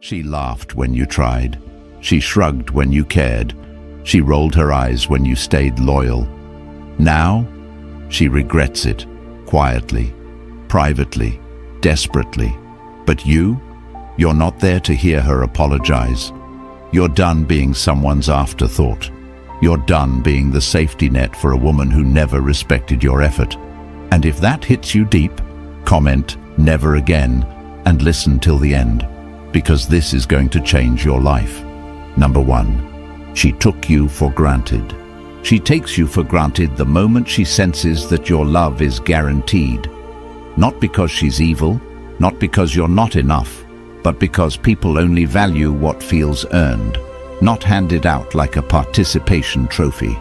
She laughed when you tried. She shrugged when you cared. She rolled her eyes when you stayed loyal. Now, she regrets it, quietly, privately, desperately. But you're not there to hear her apologize. You're done being someone's afterthought. You're done being the safety net for a woman who never respected your effort. And if that hits you deep, comment "never again" and listen till the end, because this is going to change your life. Number 1. She took you for granted. She takes you for granted the moment she senses that your love is guaranteed. Not because she's evil, not because you're not enough, but because people only value what feels earned, not handed out like a participation trophy.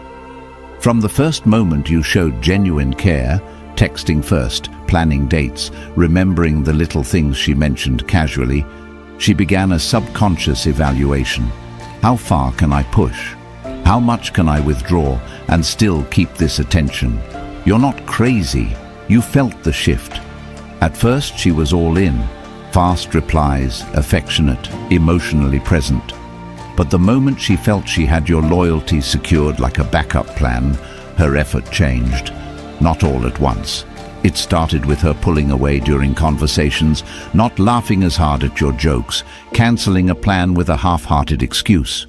From the first moment you showed genuine care, texting first, planning dates, remembering the little things she mentioned casually, she began a subconscious evaluation. How far can I push? How much can I withdraw and still keep this attention? You're not crazy. You felt the shift. At first she was all in. Fast replies, affectionate, emotionally present. But the moment she felt she had your loyalty secured like a backup plan, her effort changed. Not all at once. It started with her pulling away during conversations, not laughing as hard at your jokes, cancelling a plan with a half-hearted excuse.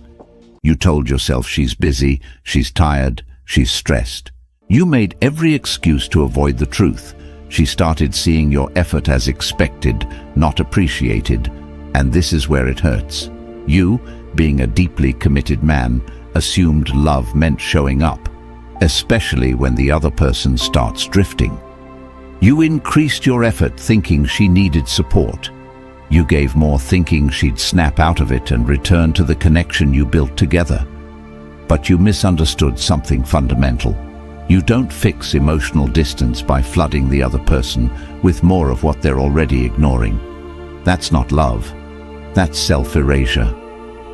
You told yourself she's busy, she's tired, she's stressed. You made every excuse to avoid the truth. She started seeing your effort as expected, not appreciated. And this is where it hurts. You, being a deeply committed man, assumed love meant showing up, especially when the other person starts drifting. You increased your effort thinking she needed support. You gave more thinking she'd snap out of it and return to the connection you built together. But you misunderstood something fundamental. You don't fix emotional distance by flooding the other person with more of what they're already ignoring. That's not love. That's self-erasure.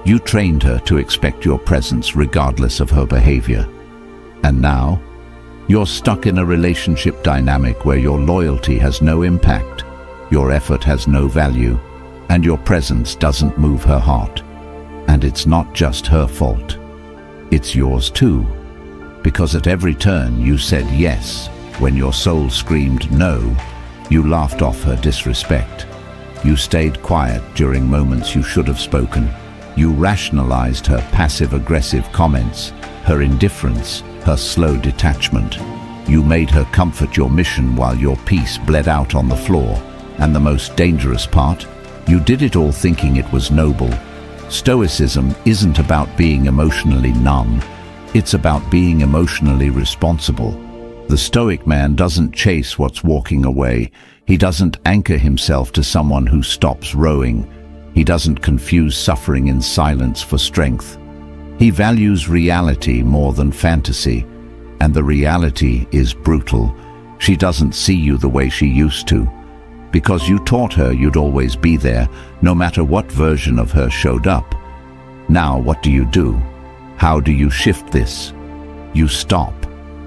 You trained her to expect your presence regardless of her behavior. And now, you're stuck in a relationship dynamic where your loyalty has no impact, your effort has no value, and your presence doesn't move her heart. And it's not just her fault. It's yours too. Because at every turn you said yes when your soul screamed no. You laughed off her disrespect. You stayed quiet during moments you should have spoken. You rationalized her passive-aggressive comments, her indifference, her slow detachment. You made her comfort your mission while your peace bled out on the floor. And the most dangerous part, you did it all thinking it was noble. Stoicism isn't about being emotionally numb. It's about being emotionally responsible. The Stoic man doesn't chase what's walking away. He doesn't anchor himself to someone who stops rowing. He doesn't confuse suffering in silence for strength. He values reality more than fantasy, and the reality is brutal. She doesn't see you the way she used to, because you taught her you'd always be there, no matter what version of her showed up. Now what do? How do you shift this? You stop.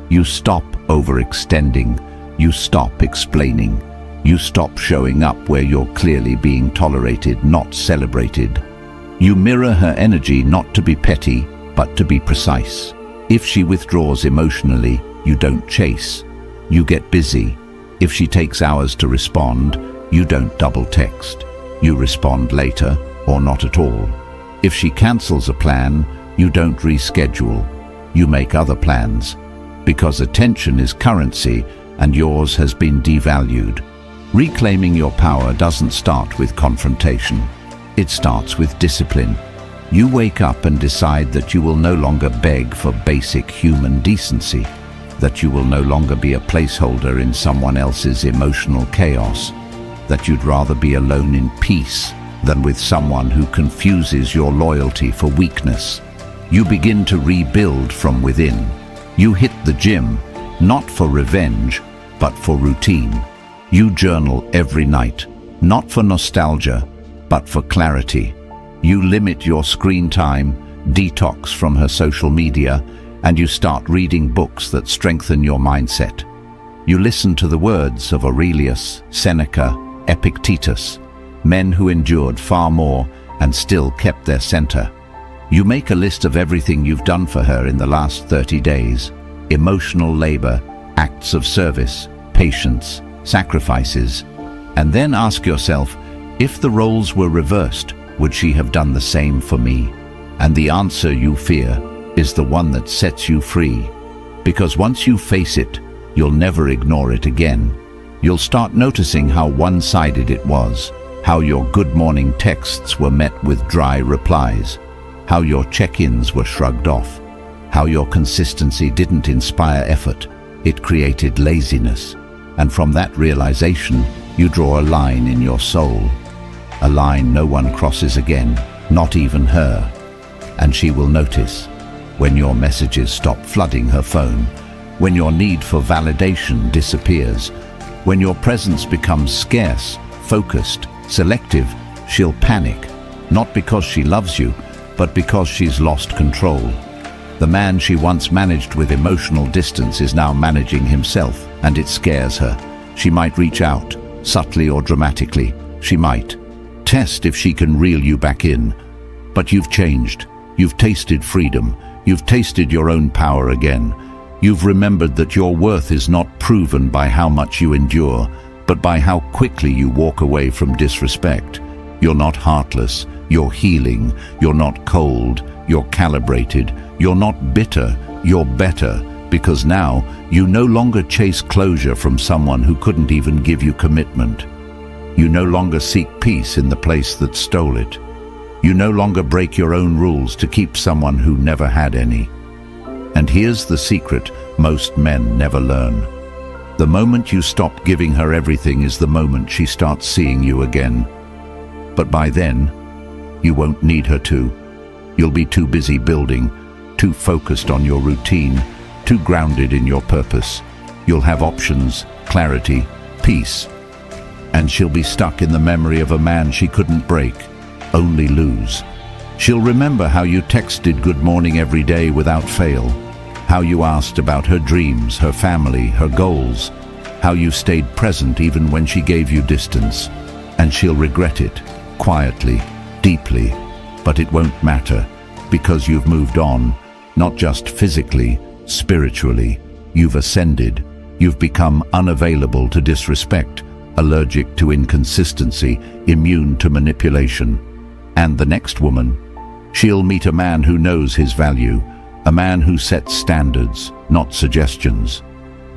You stop overextending. You stop explaining. You stop showing up where you're clearly being tolerated, not celebrated. You mirror her energy not to be petty, but to be precise. If she withdraws emotionally, you don't chase. You get busy. If she takes hours to respond, you don't double text. You respond later, or not at all. If she cancels a plan, you don't reschedule. You make other plans. Because attention is currency, and yours has been devalued. Reclaiming your power doesn't start with confrontation. It starts with discipline. You wake up and decide that you will no longer beg for basic human decency, that you will no longer be a placeholder in someone else's emotional chaos, that you'd rather be alone in peace than with someone who confuses your loyalty for weakness. You begin to rebuild from within. You hit the gym, not for revenge, but for routine. You journal every night, not for nostalgia, but for clarity. You limit your screen time, detox from her social media, and you start reading books that strengthen your mindset. You listen to the words of Aurelius, Seneca, Epictetus, men who endured far more and still kept their center. You make a list of everything you've done for her in the last 30 days. Emotional labor, acts of service, patience, sacrifices. And then ask yourself, if the roles were reversed, would she have done the same for me? And the answer you fear is the one that sets you free. Because once you face it, you'll never ignore it again. You'll start noticing how one-sided it was, how your good morning texts were met with dry replies, how your check-ins were shrugged off, how your consistency didn't inspire effort, it created laziness. And from that realization, you draw a line in your soul. A line no one crosses again, not even her. And she will notice when your messages stop flooding her phone, when your need for validation disappears, when your presence becomes scarce, focused, selective, she'll panic, not because she loves you, but because she's lost control. The man she once managed with emotional distance is now managing himself, and it scares her. She might reach out, subtly or dramatically. She might test if she can reel you back in. But you've changed. You've tasted freedom. You've tasted your own power again. You've remembered that your worth is not proven by how much you endure, but by how quickly you walk away from disrespect. You're not heartless. You're healing. You're not cold. You're calibrated. You're not bitter. You're better. Because now you no longer chase closure from someone who couldn't even give you commitment. You no longer seek peace in the place that stole it. You no longer break your own rules to keep someone who never had any. And here's the secret most men never learn. The moment you stop giving her everything is the moment she starts seeing you again. But by then, you won't need her to. You'll be too busy building, too focused on your routine, too grounded in your purpose. You'll have options, clarity, peace. And she'll be stuck in the memory of a man she couldn't break, only lose. She'll remember how you texted good morning every day without fail, how you asked about her dreams, her family, her goals, how you stayed present even when she gave you distance. And she'll regret it, quietly, deeply, but it won't matter, because you've moved on, not just physically, spiritually. You've ascended. You've become unavailable to disrespect, allergic to inconsistency, immune to manipulation. And the next woman, she'll meet a man who knows his value, a man who sets standards, not suggestions,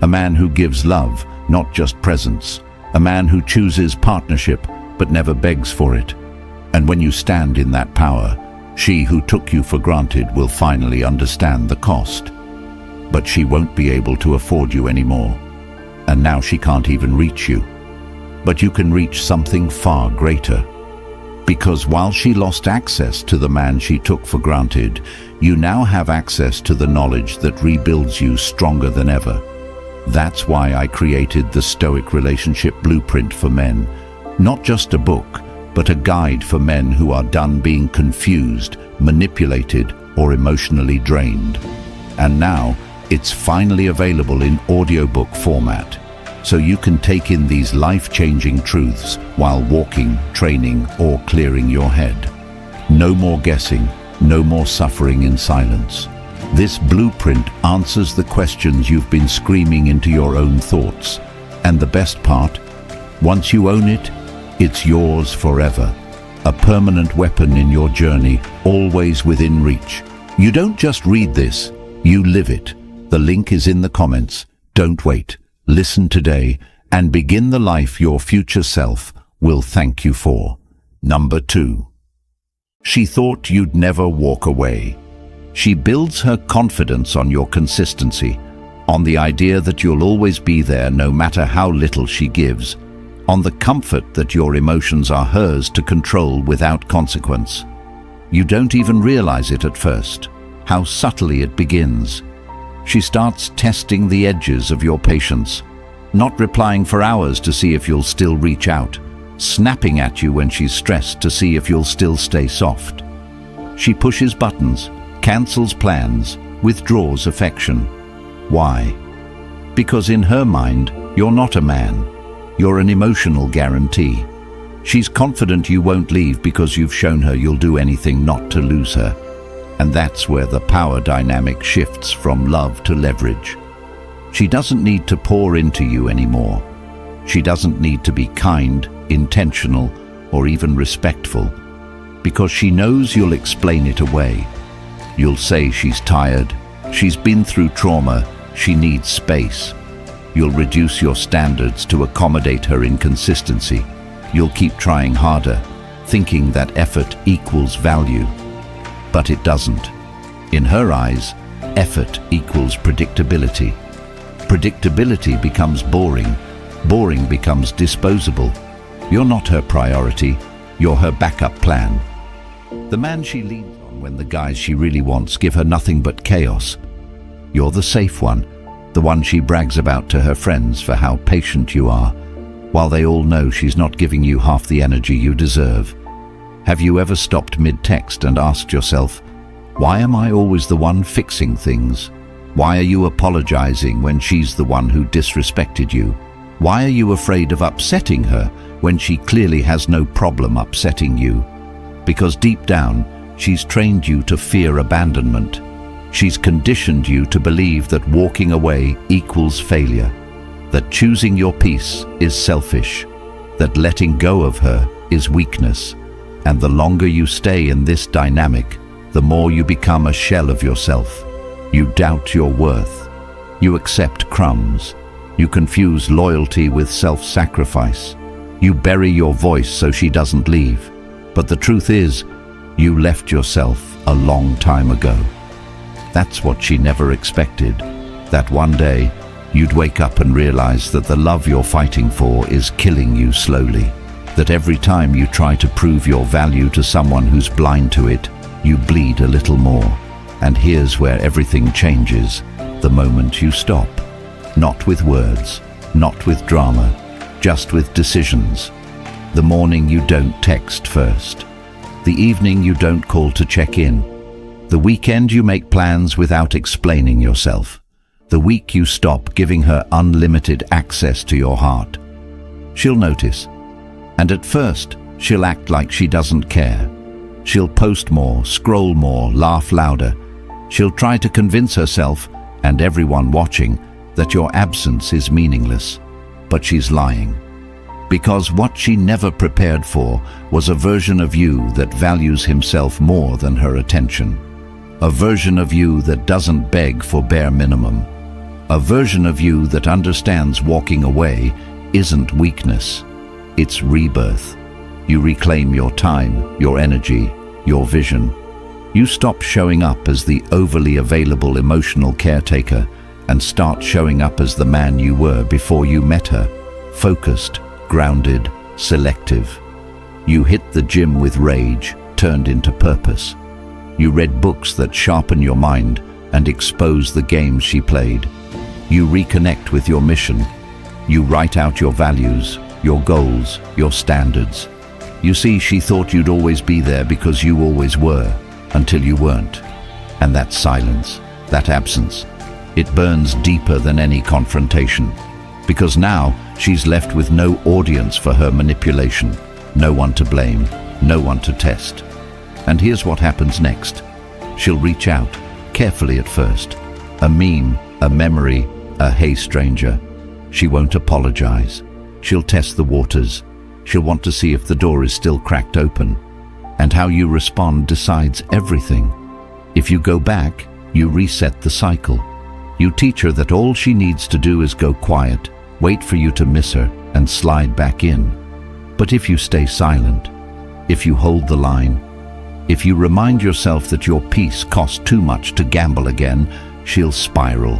a man who gives love, not just presents, a man who chooses partnership but never begs for it. And when you stand in that power, she who took you for granted will finally understand the cost. But she won't be able to afford you anymore. And now she can't even reach you. But you can reach something far greater. Because while she lost access to the man she took for granted, you now have access to the knowledge that rebuilds you stronger than ever. That's why I created the Stoic Relationship Blueprint for Men. Not just a book, but a guide for men who are done being confused, manipulated, or emotionally drained. And now, it's finally available in audiobook format, so you can take in these life-changing truths while walking, training, or clearing your head. No more guessing, no more suffering in silence. This blueprint answers the questions you've been screaming into your own thoughts. And the best part, once you own it, it's yours forever. A permanent weapon in your journey, always within reach. You don't just read this, you live it. The link is in the comments. Don't wait. Listen today and begin the life your future self will thank you for. Number 2. She thought you'd never walk away. She builds her confidence on your consistency, on the idea that you'll always be there no matter how little she gives, on the comfort that your emotions are hers to control without consequence. You don't even realize it at first, how subtly it begins. She starts testing the edges of your patience, not replying for hours to see if you'll still reach out, snapping at you when she's stressed to see if you'll still stay soft. She pushes buttons, cancels plans, withdraws affection. Why? Because in her mind, you're not a man. You're an emotional guarantee. She's confident you won't leave because you've shown her you'll do anything not to lose her. And that's where the power dynamic shifts from love to leverage. She doesn't need to pour into you anymore. She doesn't need to be kind, intentional, or even respectful, because she knows you'll explain it away. You'll say she's tired, she's been through trauma, she needs space. You'll reduce your standards to accommodate her inconsistency. You'll keep trying harder, thinking that effort equals value. But it doesn't. In her eyes, effort equals predictability. Predictability becomes boring. Boring becomes disposable. You're not her priority, you're her backup plan. The man she leans on when the guys she really wants give her nothing but chaos. You're the safe one, the one she brags about to her friends for how patient you are, while they all know she's not giving you half the energy you deserve. Have you ever stopped mid-text and asked yourself, why am I always the one fixing things? Why are you apologizing when she's the one who disrespected you? Why are you afraid of upsetting her when she clearly has no problem upsetting you? Because deep down, she's trained you to fear abandonment. She's conditioned you to believe that walking away equals failure, that choosing your peace is selfish, that letting go of her is weakness. And the longer you stay in this dynamic, the more you become a shell of yourself. You doubt your worth. You accept crumbs. You confuse loyalty with self-sacrifice. You bury your voice so she doesn't leave. But the truth is, you left yourself a long time ago. That's what she never expected. That one day, you'd wake up and realize that the love you're fighting for is killing you slowly. That every time you try to prove your value to someone who's blind to it, you bleed a little more. And here's where everything changes, the moment you stop. Not with words, not with drama, just with decisions. The morning you don't text first. The evening you don't call to check in. The weekend you make plans without explaining yourself. The week you stop giving her unlimited access to your heart. She'll notice. And at first, she'll act like she doesn't care. She'll post more, scroll more, laugh louder. She'll try to convince herself, and everyone watching, that your absence is meaningless. But she's lying. Because what she never prepared for was a version of you that values himself more than her attention. A version of you that doesn't beg for bare minimum. A version of you that understands walking away isn't weakness. It's rebirth. You reclaim your time, your energy, your vision. You stop showing up as the overly available emotional caretaker and start showing up as the man you were before you met her, focused, grounded, selective. You hit the gym with rage, turned into purpose. You read books that sharpen your mind and expose the games she played. You reconnect with your mission. You write out your values, your goals, your standards. You see, she thought you'd always be there because you always were, until you weren't. And that silence, that absence, it burns deeper than any confrontation. Because now she's left with no audience for her manipulation, no one to blame, no one to test. And here's what happens next. She'll reach out, carefully at first. A meme, a memory, a "hey stranger." She won't apologize. She'll test the waters. She'll want to see if the door is still cracked open. And how you respond decides everything. If you go back, you reset the cycle. You teach her that all she needs to do is go quiet, wait for you to miss her, and slide back in. But if you stay silent, if you hold the line, if you remind yourself that your peace costs too much to gamble again, she'll spiral.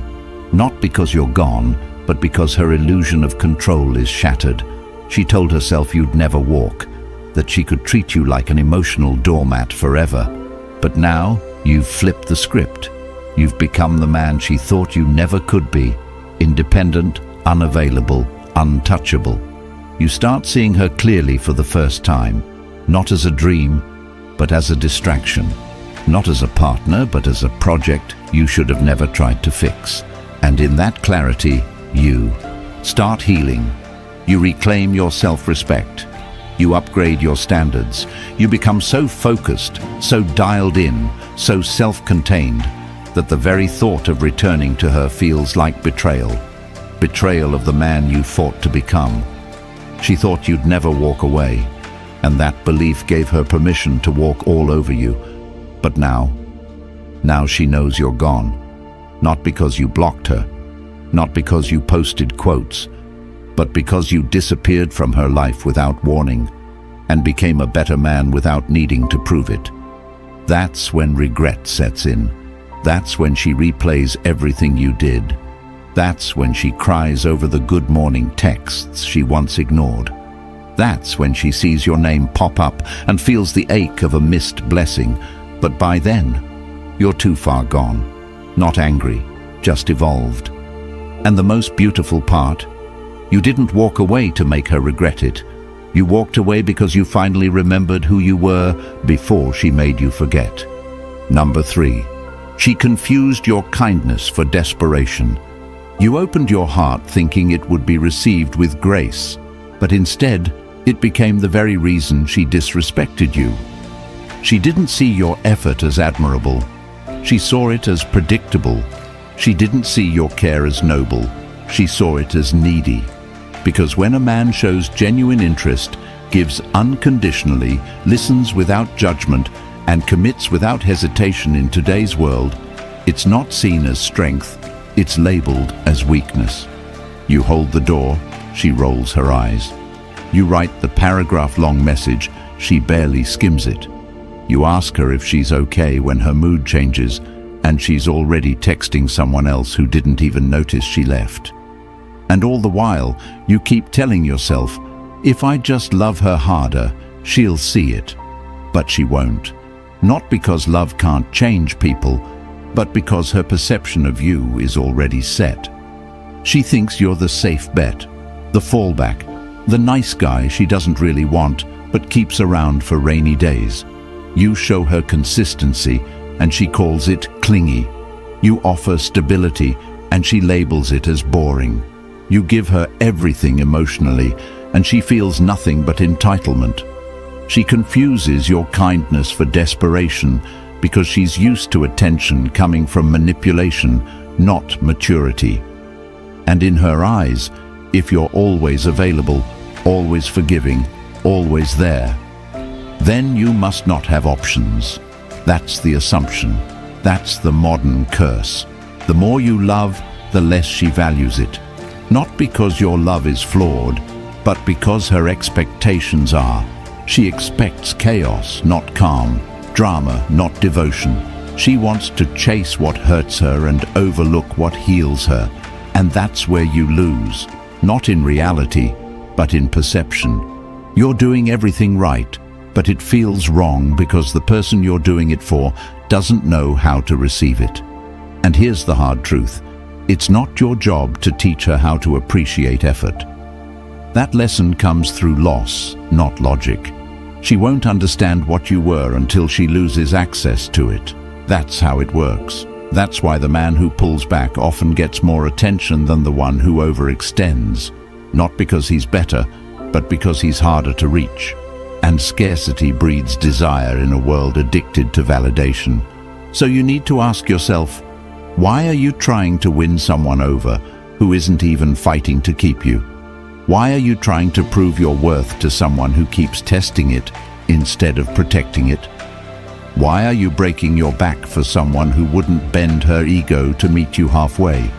Not because you're gone, but because her illusion of control is shattered. She told herself you'd never walk, that she could treat you like an emotional doormat forever. But now, you've flipped the script. You've become the man she thought you never could be. Independent, unavailable, untouchable. You start seeing her clearly for the first time, not as a dream, but as a distraction. Not as a partner, but as a project you should have never tried to fix. And in that clarity, you start healing. You reclaim your self-respect. You upgrade your standards. You become so focused, so dialed in, so self-contained, that the very thought of returning to her feels like betrayal. Betrayal of the man you fought to become. She thought you'd never walk away, and that belief gave her permission to walk all over you. But now she knows you're gone. Not because you blocked her, not because you posted quotes, but because you disappeared from her life without warning and became a better man without needing to prove it. That's when regret sets in. That's when she replays everything you did. That's when she cries over the good morning texts she once ignored. That's when she sees your name pop up and feels the ache of a missed blessing. But by then, you're too far gone. Not angry, just evolved. And the most beautiful part, you didn't walk away to make her regret it. You walked away because you finally remembered who you were before she made you forget. Number 3, she confused your kindness for desperation. You opened your heart thinking it would be received with grace, but instead, it became the very reason she disrespected you. She didn't see your effort as admirable. She saw it as predictable. She didn't see your care as noble. She saw it as needy. Because when a man shows genuine interest, gives unconditionally, listens without judgment, and commits without hesitation in today's world, it's not seen as strength, it's labeled as weakness. You hold the door, she rolls her eyes. You write the paragraph-long message, she barely skims it. You ask her if she's okay when her mood changes, and she's already texting someone else who didn't even notice she left. And all the while, you keep telling yourself, if I just love her harder, she'll see it. But she won't. Not because love can't change people, but because her perception of you is already set. She thinks you're the safe bet, the fallback, the nice guy she doesn't really want, but keeps around for rainy days. You show her consistency, and she calls it clingy. You offer stability, and she labels it as boring. You give her everything emotionally, and she feels nothing but entitlement. She confuses your kindness for desperation because she's used to attention coming from manipulation, not maturity. And in her eyes, if you're always available, always forgiving, always there, then you must not have options. That's the assumption. That's the modern curse. The more you love, the less she values it. Not because your love is flawed, but because her expectations are. She expects chaos, not calm, drama, not devotion. She wants to chase what hurts her and overlook what heals her. And that's where you lose, not in reality, but in perception. You're doing everything right, but it feels wrong because the person you're doing it for doesn't know how to receive it. And here's the hard truth. It's not your job to teach her how to appreciate effort. That lesson comes through loss, not logic. She won't understand what you were until she loses access to it. That's how it works. That's why the man who pulls back often gets more attention than the one who overextends. Not because he's better, but because he's harder to reach. And scarcity breeds desire in a world addicted to validation. So you need to ask yourself, why are you trying to win someone over who isn't even fighting to keep you? Why are you trying to prove your worth to someone who keeps testing it instead of protecting it? Why are you breaking your back for someone who wouldn't bend her ego to meet you halfway?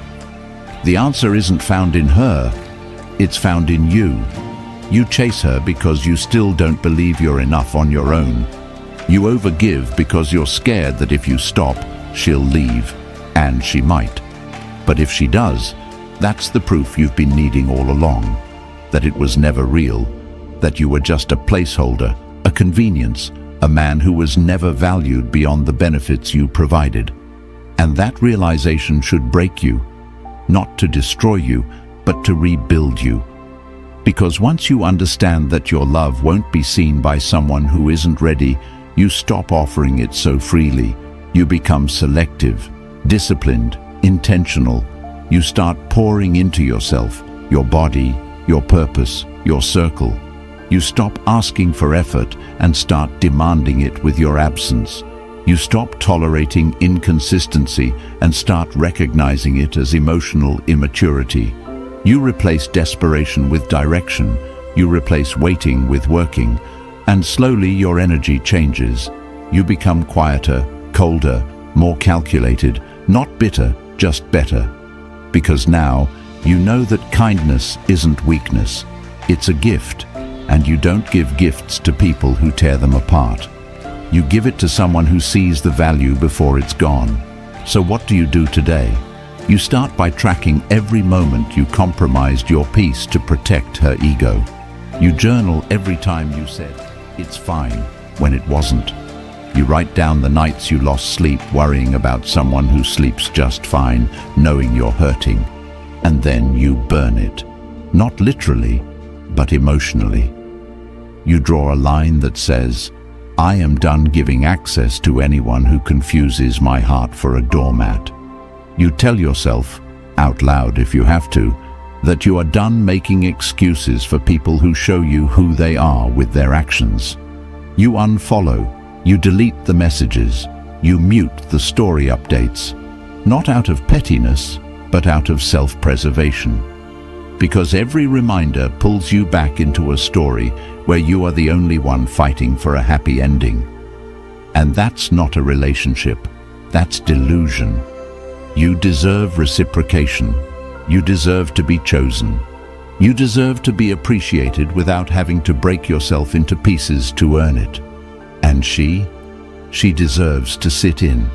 The answer isn't found in her, it's found in you. You chase her because you still don't believe you're enough on your own. You overgive because you're scared that if you stop, she'll leave. And she might. But if she does, that's the proof you've been needing all along. That it was never real. That you were just a placeholder, a convenience, a man who was never valued beyond the benefits you provided. And that realization should break you. Not to destroy you, but to rebuild you. Because once you understand that your love won't be seen by someone who isn't ready, you stop offering it so freely. You become selective, disciplined, intentional. You start pouring into yourself, your body, your purpose, your circle. You stop asking for effort and start demanding it with your absence. You stop tolerating inconsistency and start recognizing it as emotional immaturity. You replace desperation with direction. You replace waiting with working. And slowly your energy changes. You become quieter, colder, more calculated, not bitter, just better. Because now you know that kindness isn't weakness. It's a gift, and you don't give gifts to people who tear them apart. You give it to someone who sees the value before it's gone. So what do you do today? You start by tracking every moment you compromised your peace to protect her ego. You journal every time you said, "It's fine," when it wasn't. You write down the nights you lost sleep worrying about someone who sleeps just fine, knowing you're hurting. And then you burn it. Not literally, but emotionally. You draw a line that says, "I am done giving access to anyone who confuses my heart for a doormat." You tell yourself, out loud if you have to, that you are done making excuses for people who show you who they are with their actions. You unfollow, you delete the messages, you mute the story updates, not out of pettiness, but out of self-preservation. Because every reminder pulls you back into a story where you are the only one fighting for a happy ending. And that's not a relationship, that's delusion. You deserve reciprocation. You deserve to be chosen. You deserve to be appreciated without having to break yourself into pieces to earn it. And she deserves to sit in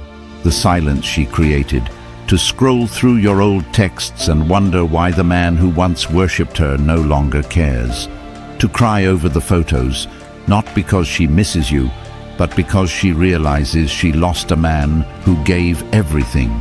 the silence she created, to scroll through your old texts and wonder why the man who once worshipped her no longer cares. To cry over the photos, not because she misses you, but because she realizes she lost a man who gave everything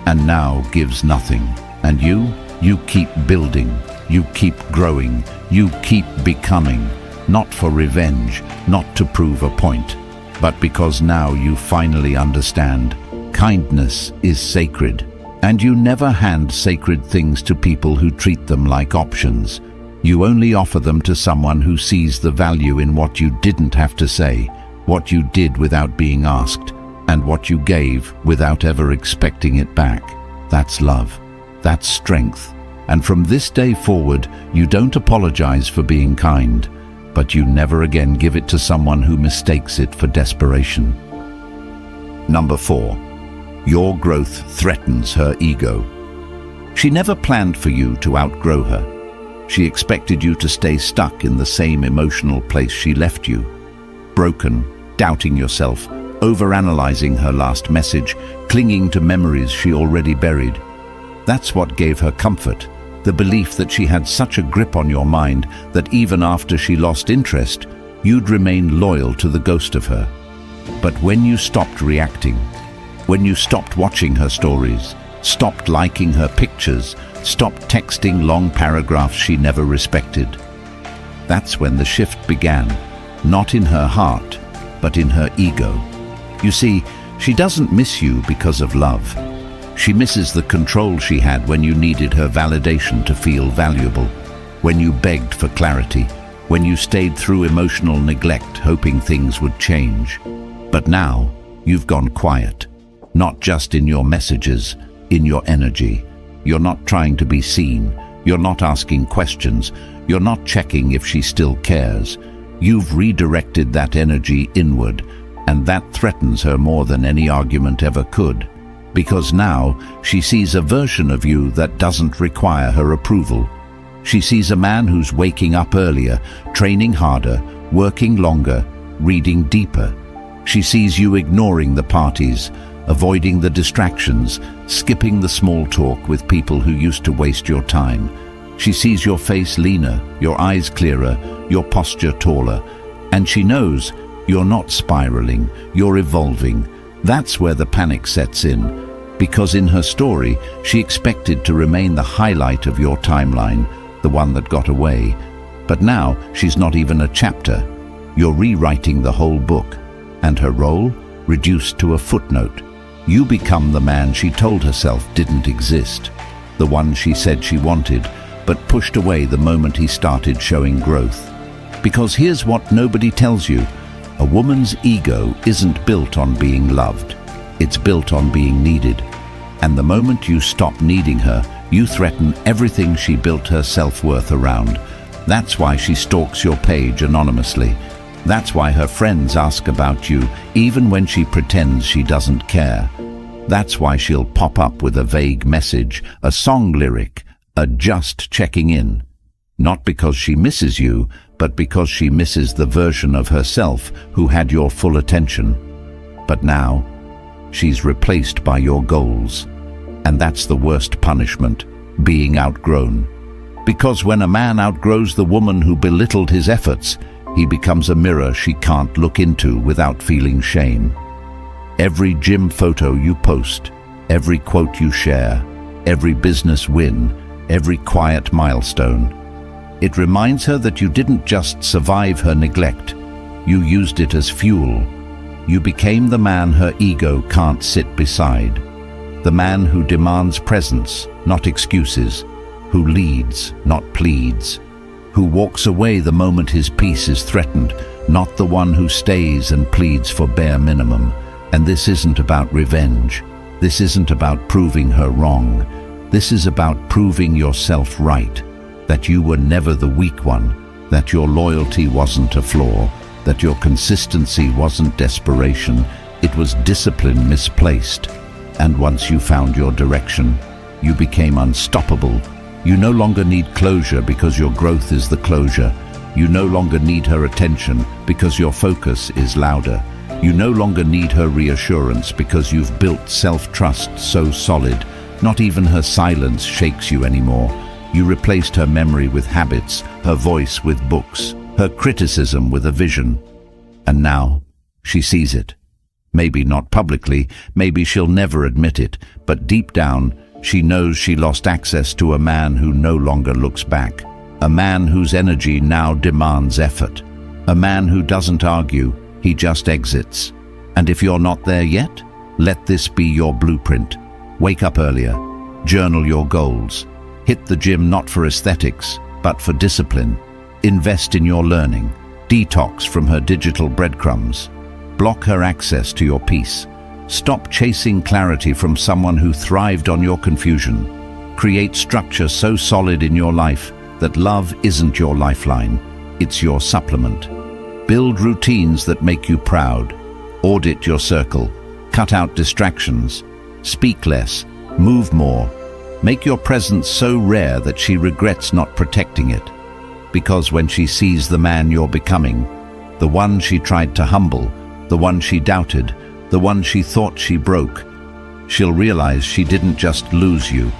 and now gives nothing. And you keep building, you keep growing, you keep becoming, not for revenge, not to prove a point, but because now you finally understand kindness is sacred. And you never hand sacred things to people who treat them like options. You only offer them to someone who sees the value in what you didn't have to say, what you did without being asked, and what you gave without ever expecting it back. That's love. That's strength. And from this day forward, you don't apologize for being kind, but you never again give it to someone who mistakes it for desperation. Number 4. Your growth threatens her ego. She never planned for you to outgrow her. She expected you to stay stuck in the same emotional place she left you. Broken, doubting yourself, overanalyzing her last message, clinging to memories she already buried. That's what gave her comfort, the belief that she had such a grip on your mind that even after she lost interest, you'd remain loyal to the ghost of her. But when you stopped reacting, when you stopped watching her stories, stopped liking her pictures, stopped texting long paragraphs she never respected, that's when the shift began, not in her heart, but in her ego. You see, she doesn't miss you because of love. She misses the control she had when you needed her validation to feel valuable, when you begged for clarity, when you stayed through emotional neglect hoping things would change. But now, you've gone quiet. Not just in your messages, in your energy. You're not trying to be seen. You're not asking questions. You're not checking if she still cares. You've redirected that energy inward, and that threatens her more than any argument ever could. Because now she sees a version of you that doesn't require her approval. She sees a man who's waking up earlier, training harder, working longer, reading deeper. She sees you ignoring the parties, avoiding the distractions, skipping the small talk with people who used to waste your time. She sees your face leaner, your eyes clearer, your posture taller, and she knows you're not spiraling, you're evolving. That's where the panic sets in, because in her story, she expected to remain the highlight of your timeline, the one that got away. But now, she's not even a chapter. You're rewriting the whole book, and her role reduced to a footnote. You become the man she told herself didn't exist, the one she said she wanted, but pushed away the moment he started showing growth. Because here's what nobody tells you. A woman's ego isn't built on being loved. It's built on being needed. And the moment you stop needing her, you threaten everything she built her self-worth around. That's why she stalks your page anonymously. That's why her friends ask about you, even when she pretends she doesn't care. That's why she'll pop up with a vague message, a song lyric, a just checking in. Not because she misses you, but because she misses the version of herself who had your full attention. But now, she's replaced by your goals. And that's the worst punishment, being outgrown. Because when a man outgrows the woman who belittled his efforts, he becomes a mirror she can't look into without feeling shame. Every gym photo you post, every quote you share, every business win, every quiet milestone, it reminds her that you didn't just survive her neglect, you used it as fuel. You became the man her ego can't sit beside. The man who demands presence, not excuses, who leads, not pleads, who walks away the moment his peace is threatened, not the one who stays and pleads for bare minimum. And this isn't about revenge. This isn't about proving her wrong. This is about proving yourself right, that you were never the weak one, that your loyalty wasn't a flaw, that your consistency wasn't desperation, it was discipline misplaced. And once you found your direction, you became unstoppable. You no longer need closure because your growth is the closure. You no longer need her attention because your focus is louder. You no longer need her reassurance because you've built self-trust so solid, not even her silence shakes you anymore. You replaced her memory with habits, her voice with books, her criticism with a vision. And now, she sees it. Maybe not publicly, maybe she'll never admit it, but deep down, she knows she lost access to a man who no longer looks back. A man whose energy now demands effort. A man who doesn't argue, he just exits. And if you're not there yet, let this be your blueprint. Wake up earlier. Journal your goals. Hit the gym not for aesthetics, but for discipline. Invest in your learning. Detox from her digital breadcrumbs. Block her access to your peace. Stop chasing clarity from someone who thrived on your confusion. Create structure so solid in your life that love isn't your lifeline, it's your supplement. Build routines that make you proud. Audit your circle. Cut out distractions. Speak less. Move more. Make your presence so rare that she regrets not protecting it. Because when she sees the man you're becoming, the one she tried to humble, the one she doubted, the one she thought she broke, she'll realize she didn't just lose you.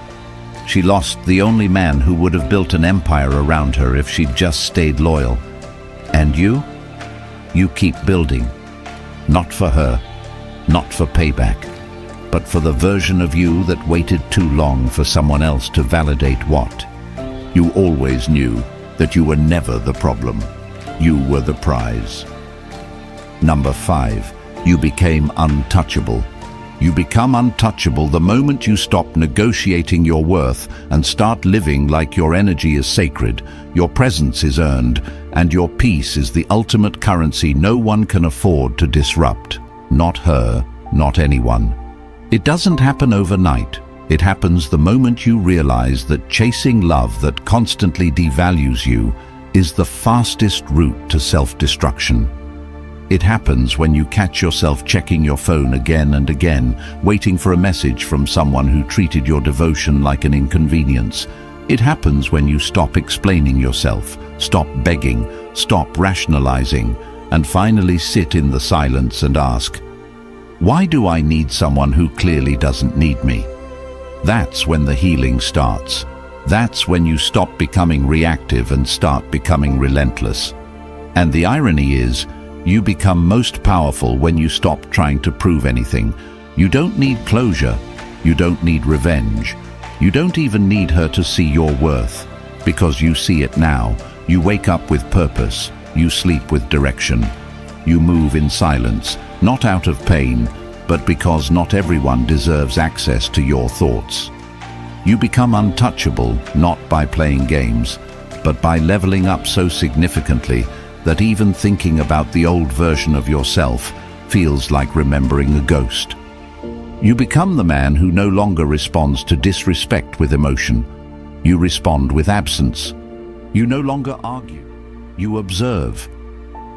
She lost the only man who would have built an empire around her if she'd just stayed loyal. And you? You keep building. Not for her, not for payback, but for the version of you that waited too long for someone else to validate what. You always knew that you were never the problem. You were the prize. Number 5, you became untouchable. You become untouchable the moment you stop negotiating your worth and start living like your energy is sacred, your presence is earned, and your peace is the ultimate currency no one can afford to disrupt. Not her, not anyone. It doesn't happen overnight. It happens the moment you realize that chasing love that constantly devalues you is the fastest route to self-destruction. It happens when you catch yourself checking your phone again and again, waiting for a message from someone who treated your devotion like an inconvenience. It happens when you stop explaining yourself, stop begging, stop rationalizing, and finally sit in the silence and ask, why do I need someone who clearly doesn't need me? That's when the healing starts. That's when you stop becoming reactive and start becoming relentless. And the irony is, you become most powerful when you stop trying to prove anything. You don't need closure. You don't need revenge. You don't even need her to see your worth, because you see it now. You wake up with purpose. You sleep with direction. You move in silence, not out of pain, but because not everyone deserves access to your thoughts. You become untouchable, not by playing games, but by leveling up so significantly that even thinking about the old version of yourself feels like remembering a ghost. You become the man who no longer responds to disrespect with emotion. You respond with absence. You no longer argue. You observe.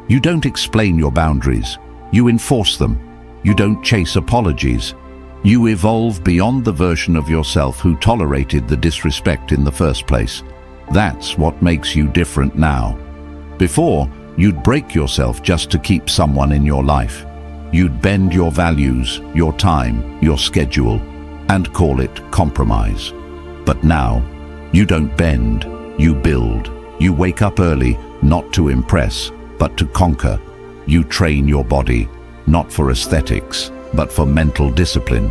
You don't explain your boundaries. You enforce them. You don't chase apologies. You evolve beyond the version of yourself who tolerated the disrespect in the first place. That's what makes you different now. Before, you'd break yourself just to keep someone in your life. You'd bend your values, your time, your schedule, and call it compromise. But now, you don't bend, you build. You wake up early, not to impress, but to conquer. You train your body, not for aesthetics, but for mental discipline.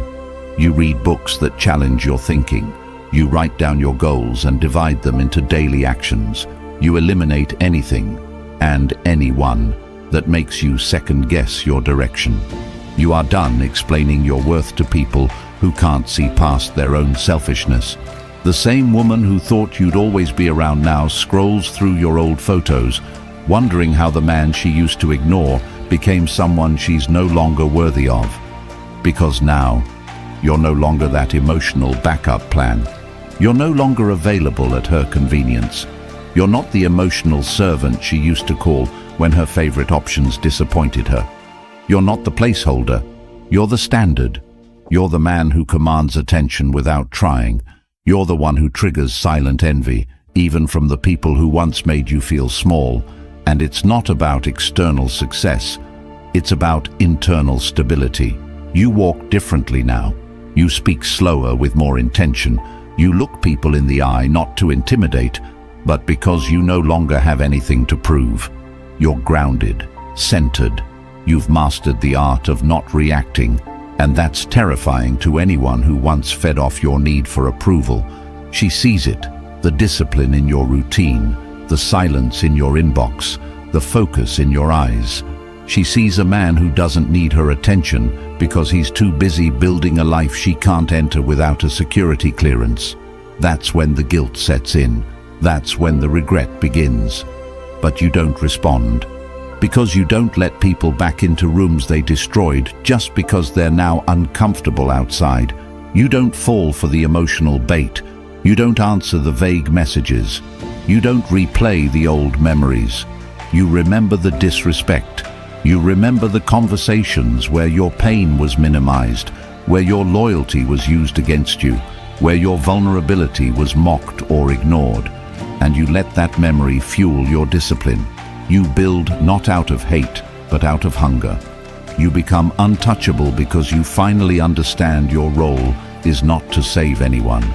You read books that challenge your thinking. You write down your goals and divide them into daily actions. You eliminate anything and anyone that makes you second-guess your direction. You are done explaining your worth to people who can't see past their own selfishness. The same woman who thought you'd always be around now scrolls through your old photos, wondering how the man she used to ignore became someone she's no longer worthy of. Because now, you're no longer that emotional backup plan. You're no longer available at her convenience. You're not the emotional servant she used to call when her favorite options disappointed her. You're not the placeholder. You're the standard. You're the man who commands attention without trying. You're the one who triggers silent envy, even from the people who once made you feel small. And it's not about external success. It's about internal stability. You walk differently now. You speak slower with more intention. You look people in the eye not to intimidate, but because you no longer have anything to prove. You're grounded, centered. You've mastered the art of not reacting, and that's terrifying to anyone who once fed off your need for approval. She sees it, the discipline in your routine, the silence in your inbox, the focus in your eyes. She sees a man who doesn't need her attention because he's too busy building a life she can't enter without a security clearance. That's when the guilt sets in. That's when the regret begins. But you don't respond, because you don't let people back into rooms they destroyed just because they're now uncomfortable outside. You don't fall for the emotional bait. You don't answer the vague messages. You don't replay the old memories. You remember the disrespect. You remember the conversations where your pain was minimized, where your loyalty was used against you, where your vulnerability was mocked or ignored. And you let that memory fuel your discipline. You build not out of hate, but out of hunger. You become untouchable because you finally understand your role is not to save anyone.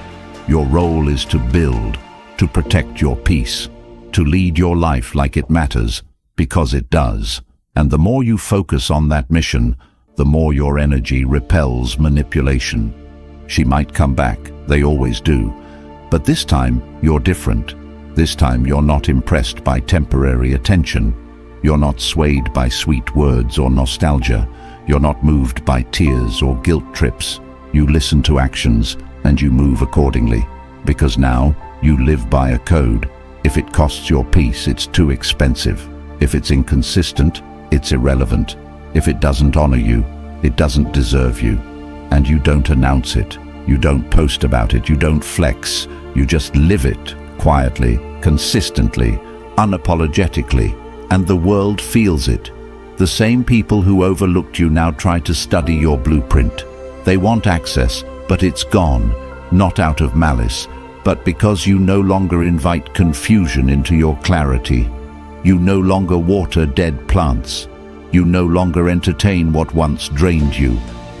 Your role is to build, to protect your peace, to lead your life like it matters, because it does. And the more you focus on that mission, the more your energy repels manipulation. She might come back, they always do. But this time, you're different. This time you're not impressed by temporary attention. You're not swayed by sweet words or nostalgia. You're not moved by tears or guilt trips. You listen to actions and you move accordingly. Because now you live by a code. If it costs your peace, it's too expensive. If it's inconsistent, it's irrelevant. If it doesn't honor you, it doesn't deserve you. And you don't announce it. You don't post about it. You don't flex. You just live it. Quietly, consistently, unapologetically, and the world feels it. The same people who overlooked you now try to study your blueprint. They want access, but it's gone, not out of malice, but because you no longer invite confusion into your clarity. You no longer water dead plants. You no longer entertain what once drained you.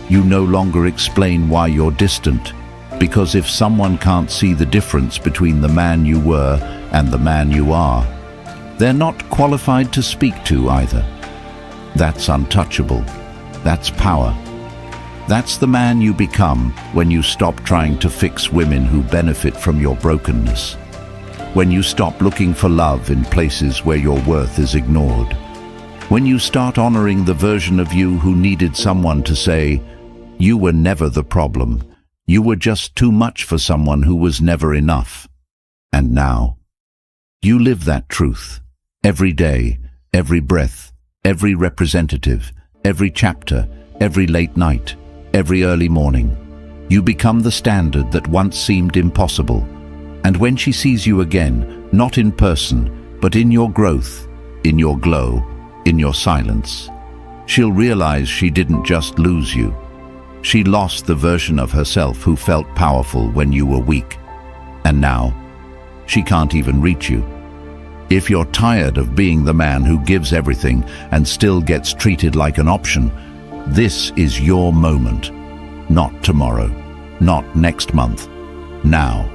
You no longer explain why you're distant. Because if someone can't see the difference between the man you were and the man you are, they're not qualified to speak to either. That's untouchable. That's power. That's the man you become when you stop trying to fix women who benefit from your brokenness. When you stop looking for love in places where your worth is ignored. When you start honoring the version of you who needed someone to say, "You were never the problem. You were just too much for someone who was never enough." And now, you live that truth every day, every breath, every representative, every chapter, every late night, every early morning. You become the standard that once seemed impossible. And when she sees you again, not in person, but in your growth, in your glow, in your silence, she'll realize she didn't just lose you. She lost the version of herself who felt powerful when you were weak. And now, she can't even reach you. If you're tired of being the man who gives everything and still gets treated like an option, this is your moment. Not tomorrow, not next month, now.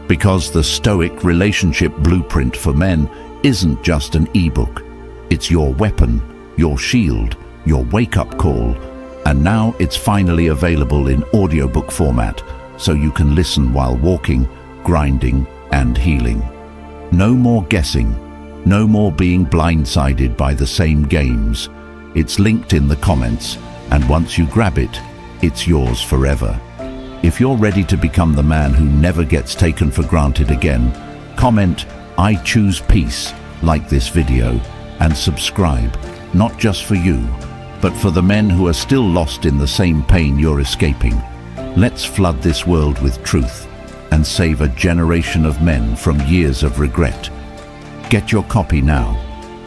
Because the Stoic relationship blueprint for men isn't just an ebook. It's your weapon, your shield, your wake-up call, and now it's finally available in audiobook format, so you can listen while walking, grinding, and healing. No more guessing, no more being blindsided by the same games. It's linked in the comments, and once you grab it, it's yours forever. If you're ready to become the man who never gets taken for granted again, comment, "I choose peace," like this video, and subscribe, not just for you, but for the men who are still lost in the same pain you're escaping. Let's flood this world with truth and save a generation of men from years of regret. Get your copy now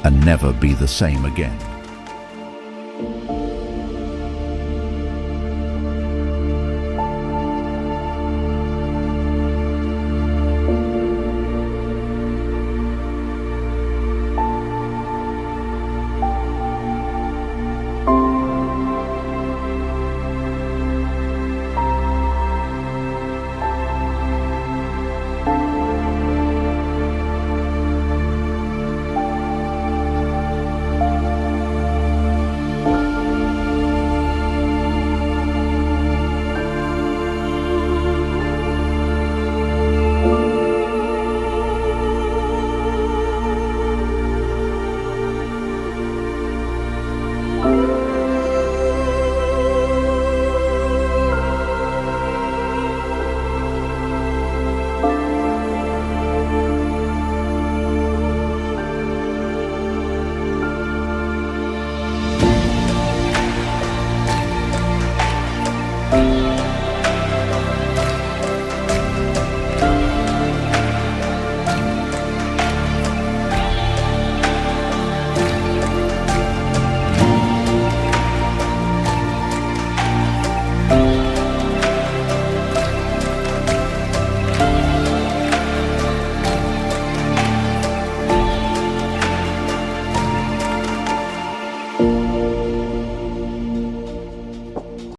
and never be the same again.